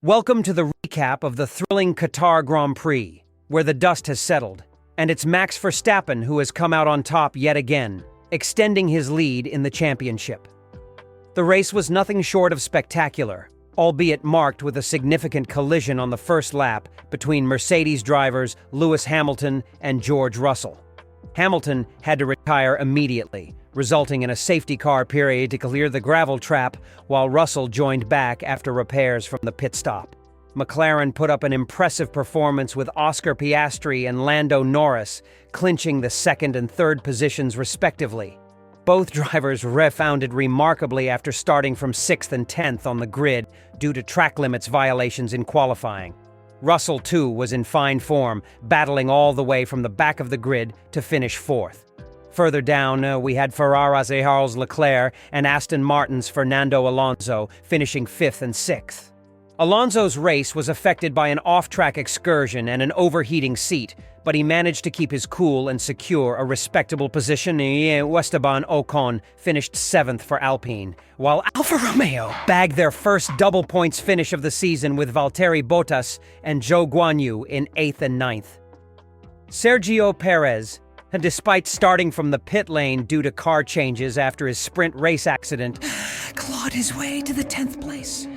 Welcome to the recap of the thrilling Qatar Grand Prix, where the dust has settled, and it's Max Verstappen who has come out on top yet again, extending his lead in the championship. The race was nothing short of spectacular, albeit marked with a significant collision on the first lap between Mercedes drivers Lewis Hamilton and George Russell. Hamilton had to retire immediately, resulting in a safety car period to clear the gravel trap, while Russell joined back after repairs from the pit stop. McLaren put up an impressive performance with Oscar Piastri and Lando Norris clinching the second and third positions respectively. Both drivers rebounded remarkably after starting from 6th and 10th on the grid due to track limits violations in qualifying. Russell, too, was in fine form, battling all the way from the back of the grid to finish 4th. Further down, we had Ferrari's Charles Leclerc and Aston Martin's Fernando Alonso finishing 5th and 6th. Alonso's race was affected by an off-track excursion and an overheating seat, but he managed to keep his cool and secure a respectable position. Esteban Ocon finished 7th for Alpine, while Alfa Romeo bagged their first double points finish of the season with Valtteri Bottas and Zhou Guanyu in 8th and 9th. Sergio Perez, despite starting from the pit lane due to car changes after his sprint race accident, clawed his way to the 10th place.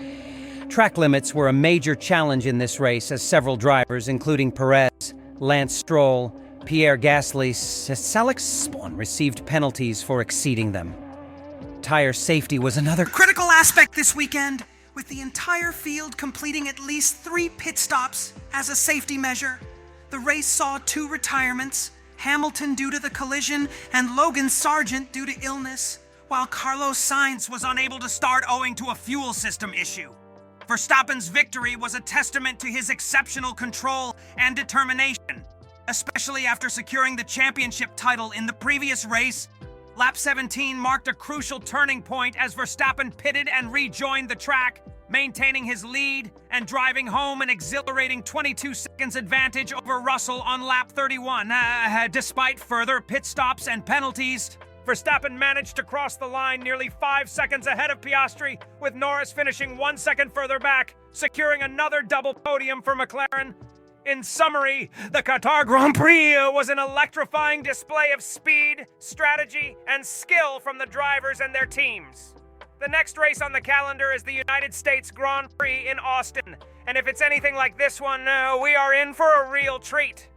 Track limits were a major challenge in this race as several drivers, including Perez, Lance Stroll, Pierre Gasly, Alex Albon, received penalties for exceeding them. Tire safety was another critical aspect this weekend, with the entire field completing at least 3 pit stops as a safety measure. The race saw 2 retirements, Hamilton due to the collision and Logan Sargent due to illness, while Carlos Sainz was unable to start owing to a fuel system issue. Verstappen'S victory was a testament to his exceptional control and determination, especially after securing the championship title in the previous race. Lap 17 marked a crucial turning point as Verstappen pitted and rejoined the track, maintaining his lead and driving home an exhilarating 22 seconds advantage over Russell on lap 31. Despite further pit stops and penalties, Verstappen managed to cross the line nearly 5 seconds ahead of Piastri, with Norris finishing 1 second further back, securing another double podium for McLaren. In summary, the Qatar Grand Prix was an electrifying display of speed, strategy, and skill from the drivers and their teams. The next race on the calendar is the United States Grand Prix in Austin, and if it's anything like this one, we are in for a real treat.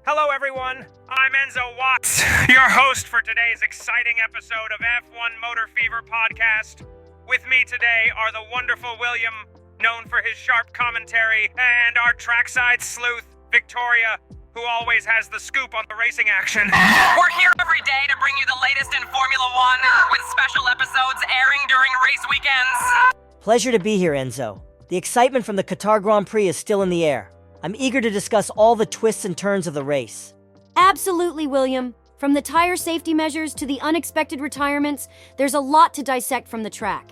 Hello everyone, I'm Enzo Watts, your host for today's exciting episode of F1 Motor Fever podcast. With me today are the wonderful William, known for his sharp commentary, and our trackside sleuth, Victoria, who always has the scoop on the racing action. We're here every day to bring you the latest in Formula One, with special episodes airing during race weekends. Pleasure to be here, Enzo. The excitement from the Qatar Grand Prix is still in the air. I'm eager to discuss all the twists and turns of the race. Absolutely, William. From the tire safety measures to the unexpected retirements, there's a lot to dissect from the track.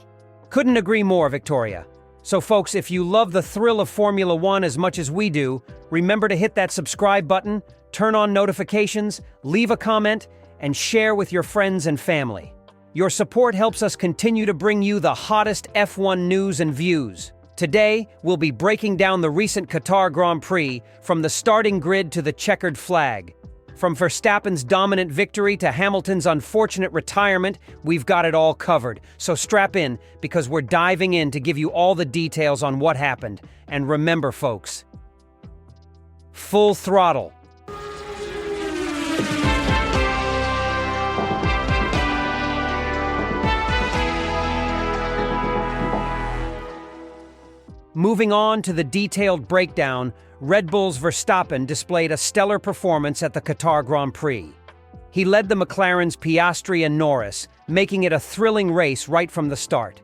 Couldn't agree more, Victoria. So folks, if you love the thrill of Formula One as much as we do, remember to hit that subscribe button, turn on notifications, leave a comment, and share with your friends and family. Your support helps us continue to bring you the hottest F1 news and views. Today, we'll be breaking down the recent Qatar Grand Prix from the starting grid to the checkered flag. From Verstappen's dominant victory to Hamilton's unfortunate retirement, we've got it all covered. So strap in, because we're diving in to give you all the details on what happened. And remember, folks, full throttle. Moving on to the detailed breakdown, Red Bull's Verstappen displayed a stellar performance at the Qatar Grand Prix. He led the McLaren's Piastri and Norris, making it a thrilling race right from the start.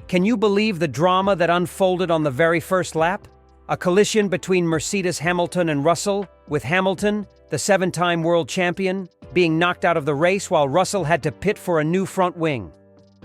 Can you believe the drama that unfolded on the very first lap? A collision between Mercedes Hamilton and Russell, with Hamilton, the 7-time world champion, being knocked out of the race while Russell had to pit for a new front wing.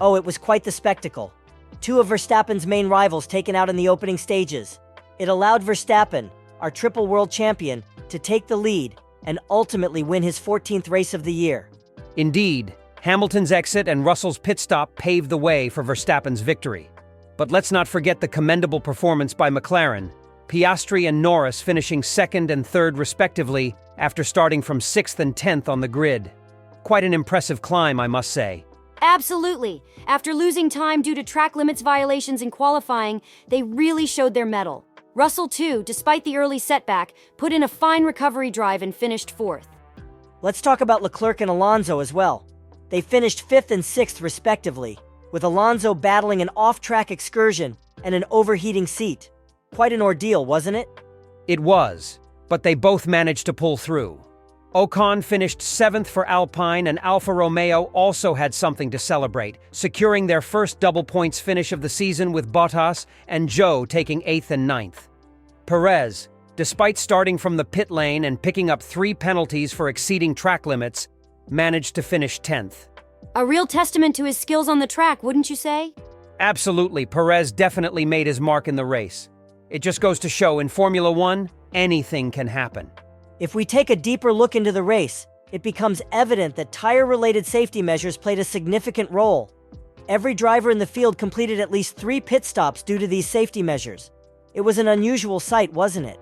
Oh, it was quite the spectacle. 2 of Verstappen's main rivals taken out in the opening stages. It allowed Verstappen, our triple world champion, to take the lead and ultimately win his 14th race of the year. Indeed, Hamilton's exit and Russell's pit stop paved the way for Verstappen's victory. But let's not forget the commendable performance by McLaren, Piastri and Norris finishing second and third respectively after starting from 6th and 10th on the grid. Quite an impressive climb, I must say. Absolutely. After losing time due to track limits violations in qualifying, they really showed their mettle. Russell, too, despite the early setback, put in a fine recovery drive and finished 4th. Let's talk about Leclerc and Alonso as well. They finished 5th and 6th respectively, with Alonso battling an off-track excursion and an overheating seat. Quite an ordeal, wasn't it? It was, but they both managed to pull through. Ocon finished 7th for Alpine, and Alfa Romeo also had something to celebrate, securing their first double points finish of the season with Bottas and Zhou taking 8th and 9th. Perez, despite starting from the pit lane and picking up 3 penalties for exceeding track limits, managed to finish 10th. A real testament to his skills on the track, wouldn't you say? Absolutely, Perez definitely made his mark in the race. It just goes to show in Formula One, anything can happen. If we take a deeper look into the race, it becomes evident that tire-related safety measures played a significant role. Every driver in the field completed at least 3 pit stops due to these safety measures. It was an unusual sight, wasn't it?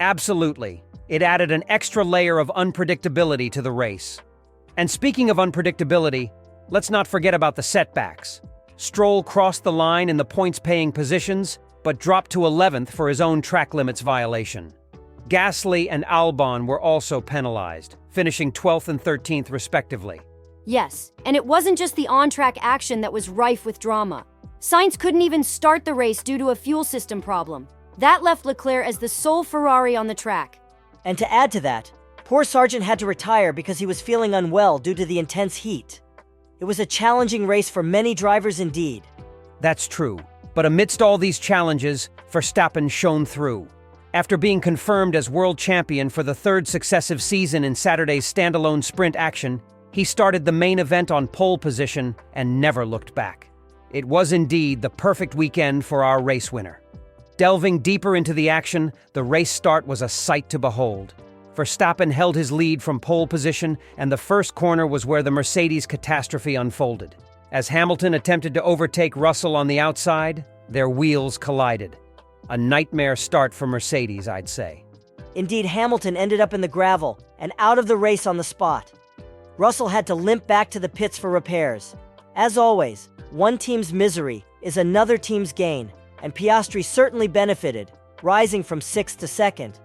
Absolutely. It added an extra layer of unpredictability to the race. And speaking of unpredictability, let's not forget about the setbacks. Stroll crossed the line in the points-paying positions, but dropped to 11th for his own track limits violation. Gasly and Albon were also penalized, finishing 12th and 13th respectively. Yes, and it wasn't just the on-track action that was rife with drama. Sainz couldn't even start the race due to a fuel system problem. That left Leclerc as the sole Ferrari on the track. And to add to that, poor Sargent had to retire because he was feeling unwell due to the intense heat. It was a challenging race for many drivers indeed. That's true, but amidst all these challenges, Verstappen shone through. After being confirmed as world champion for the 3rd successive season in Saturday's standalone sprint action, he started the main event on pole position and never looked back. It was indeed the perfect weekend for our race winner. Delving deeper into the action, the race start was a sight to behold. Verstappen held his lead from pole position, and the first corner was where the Mercedes catastrophe unfolded. As Hamilton attempted to overtake Russell on the outside, their wheels collided. A nightmare start for Mercedes, I'd say. Indeed, Hamilton ended up in the gravel and out of the race on the spot. Russell had to limp back to the pits for repairs. As always, one team's misery is another team's gain, and Piastri certainly benefited, rising from 6th to 2nd.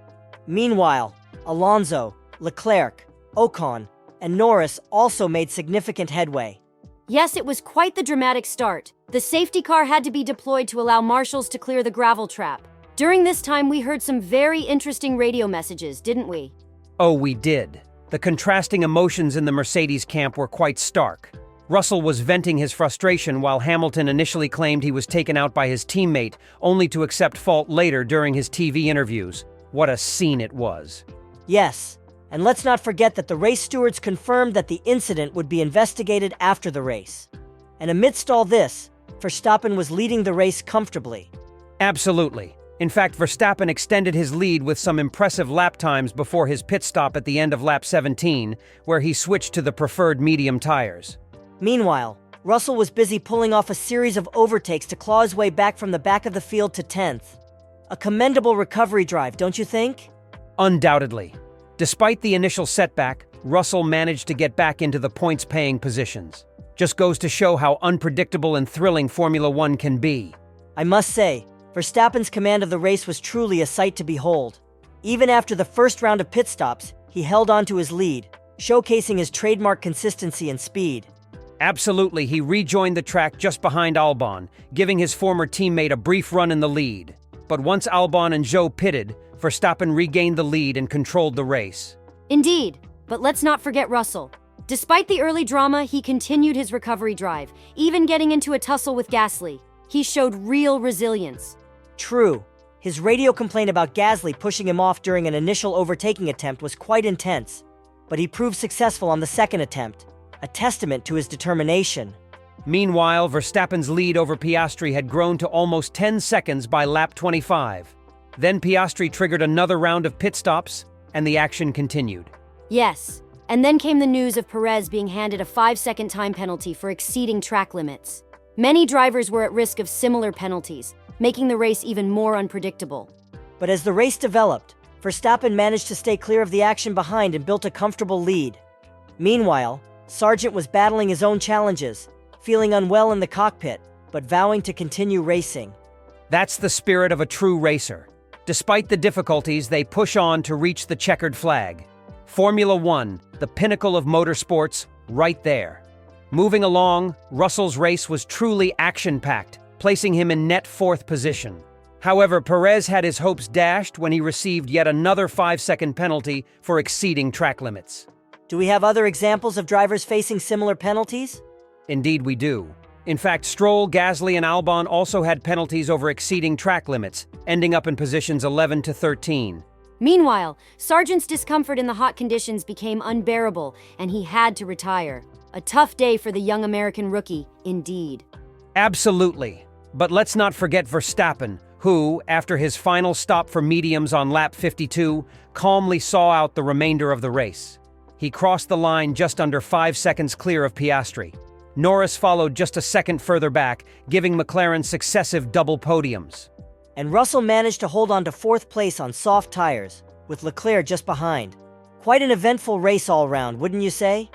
Meanwhile, Alonso, Leclerc, Ocon, and Norris also made significant headway. Yes, it was quite the dramatic start. The safety car had to be deployed to allow marshals to clear the gravel trap. During this time, we heard some very interesting radio messages, didn't we? Oh, we did. The contrasting emotions in the Mercedes camp were quite stark. Russell was venting his frustration while Hamilton initially claimed he was taken out by his teammate, only to accept fault later during his TV interviews. What a scene it was. Yes, and let's not forget that the race stewards confirmed that the incident would be investigated after the race. And amidst all this, Verstappen was leading the race comfortably. Absolutely. In fact, Verstappen extended his lead with some impressive lap times before his pit stop at the end of lap 17, where he switched to the preferred medium tires. Meanwhile, Russell was busy pulling off a series of overtakes to claw his way back from the back of the field to 10th. A commendable recovery drive, don't you think? Undoubtedly. Despite the initial setback, Russell managed to get back into the points-paying positions. Just goes to show how unpredictable and thrilling Formula One can be. I must say, Verstappen's command of the race was truly a sight to behold. Even after the first round of pit stops, he held on to his lead, showcasing his trademark consistency and speed. Absolutely, he rejoined the track just behind Albon, giving his former teammate a brief run in the lead. But once Albon and Zhou pitted, Verstappen regained the lead and controlled the race. Indeed, but let's not forget Russell. Despite the early drama, he continued his recovery drive, even getting into a tussle with Gasly. He showed real resilience. True. His radio complaint about Gasly pushing him off during an initial overtaking attempt was quite intense, but he proved successful on the second attempt, a testament to his determination. Meanwhile, Verstappen's lead over Piastri had grown to almost 10 seconds by lap 25. Then Piastri triggered another round of pit stops, and the action continued. Yes, and then came the news of Perez being handed a 5-second time penalty for exceeding track limits. Many drivers were at risk of similar penalties, making the race even more unpredictable. But as the race developed, Verstappen managed to stay clear of the action behind and built a comfortable lead. Meanwhile, Sargent was battling his own challenges, feeling unwell in the cockpit, but vowing to continue racing. That's the spirit of a true racer. Despite the difficulties, they push on to reach the checkered flag. Formula One, the pinnacle of motorsports, right there. Moving along, Russell's race was truly action-packed, placing him in net fourth position. However, Perez had his hopes dashed when he received yet another 5-second penalty for exceeding track limits. Do we have other examples of drivers facing similar penalties? Indeed we do. In fact, Stroll, Gasly, and Albon also had penalties over exceeding track limits, ending up in positions 11 to 13. Meanwhile, Sargent's discomfort in the hot conditions became unbearable, and he had to retire. A tough day for the young American rookie, indeed. Absolutely. But let's not forget Verstappen, who, after his final stop for mediums on lap 52, calmly saw out the remainder of the race. He crossed the line just under 5 seconds clear of Piastri. Norris followed just a second further back, giving McLaren successive double podiums. And Russell managed to hold on to fourth place on soft tires, with Leclerc just behind. Quite an eventful race all round, wouldn't you say?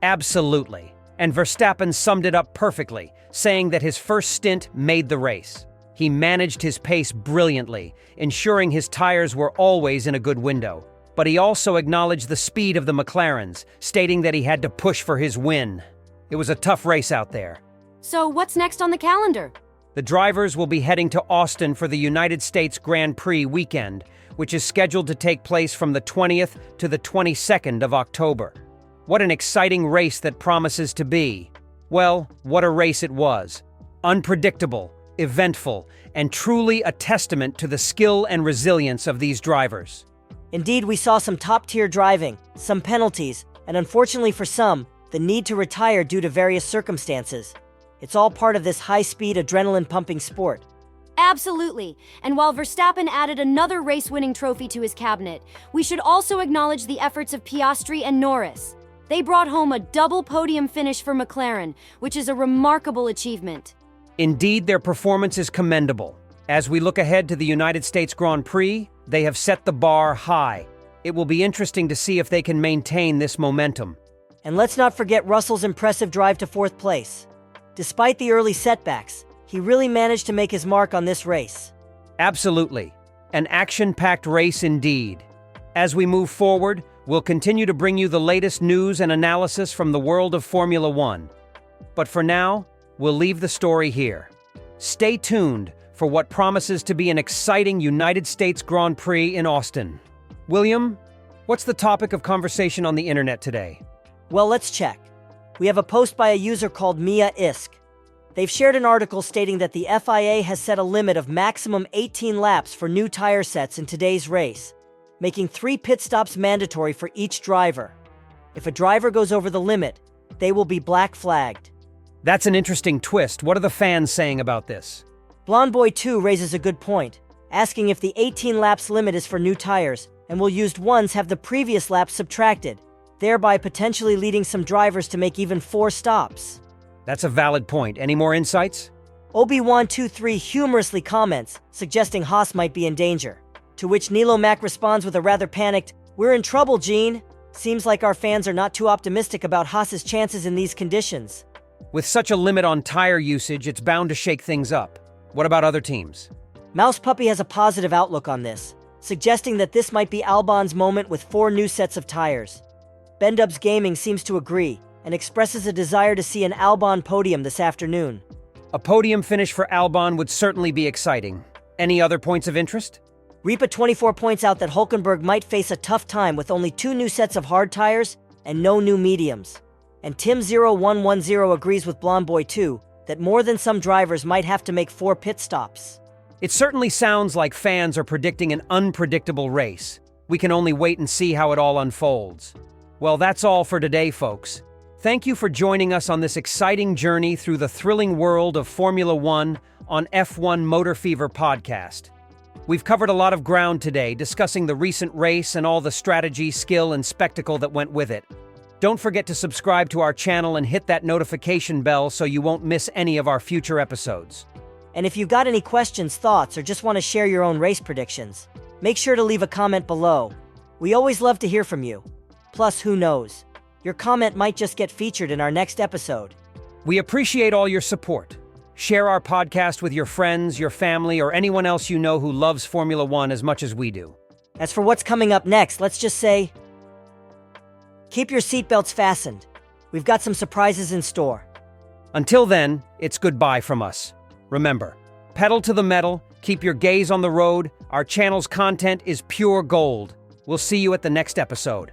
Absolutely. And Verstappen summed it up perfectly, saying that his first stint made the race. He managed his pace brilliantly, ensuring his tires were always in a good window. But he also acknowledged the speed of the McLarens, stating that he had to push for his win. It was a tough race out there. So what's next on the calendar? The drivers will be heading to Austin for the United States Grand Prix weekend, which is scheduled to take place from the 20th to the 22nd of October. What an exciting race that promises to be. Well, what a race it was. Unpredictable, eventful, and truly a testament to the skill and resilience of these drivers. Indeed, we saw some top-tier driving, some penalties, and unfortunately for some, the need to retire due to various circumstances. It's all part of this high-speed, adrenaline-pumping sport. Absolutely. And while Verstappen added another race-winning trophy to his cabinet, we should also acknowledge the efforts of Piastri and Norris. They brought home a double podium finish for McLaren, which is a remarkable achievement. Indeed, their performance is commendable. As we look ahead to the United States Grand Prix, they have set the bar high. It will be interesting to see if they can maintain this momentum. And let's not forget Russell's impressive drive to fourth place. Despite the early setbacks, he really managed to make his mark on this race. Absolutely. An action-packed race indeed. As we move forward, we'll continue to bring you the latest news and analysis from the world of Formula One. But for now, we'll leave the story here. Stay tuned for what promises to be an exciting United States Grand Prix in Austin. William, what's the topic of conversation on the internet today? Well, let's check. We have a post by a user called Mia Isk. They've shared an article stating that the FIA has set a limit of maximum 18 laps for new tire sets in today's race, making 3 pit stops mandatory for each driver. If a driver goes over the limit, they will be black flagged. That's an interesting twist. What are the fans saying about this? Blonde Boy 2 raises a good point, asking if the 18 laps limit is for new tires, and will used ones have the previous laps subtracted, thereby potentially leading some drivers to make even 4 stops. That's a valid point. Any more insights? Obi-Wan23 humorously comments, suggesting Haas might be in danger. To which Nilo Mac responds with a rather panicked, "We're in trouble, Gene." Seems like our fans are not too optimistic about Haas's chances in these conditions. With such a limit on tire usage, it's bound to shake things up. What about other teams? Mouse Puppy has a positive outlook on this, suggesting that this might be Albon's moment with 4 new sets of tires. Bendubs Gaming seems to agree, and expresses a desire to see an Albon podium this afternoon. A podium finish for Albon would certainly be exciting. Any other points of interest? Reapa24 points out that Hulkenberg might face a tough time with only 2 new sets of hard tires and no new mediums. And Tim0110 agrees with Blonde Boy 2 that more than some drivers might have to make 4 pit stops. It certainly sounds like fans are predicting an unpredictable race. We can only wait and see how it all unfolds. Well, that's all for today, folks. Thank you for joining us on this exciting journey through the thrilling world of Formula One on F1 Motor Fever podcast. We've covered a lot of ground today, discussing the recent race and all the strategy, skill, and spectacle that went with it. Don't forget to subscribe to our channel and hit that notification bell so you won't miss any of our future episodes. And if you've got any questions, thoughts, or just want to share your own race predictions, make sure to leave a comment below. We always love to hear from you. Plus, who knows? Your comment might just get featured in our next episode. We appreciate all your support. Share our podcast with your friends, your family, or anyone else you know who loves Formula One as much as we do. As for what's coming up next, let's just say, keep your seatbelts fastened. We've got some surprises in store. Until then, it's goodbye from us. Remember, pedal to the metal, keep your gaze on the road. Our channel's content is pure gold. We'll see you at the next episode.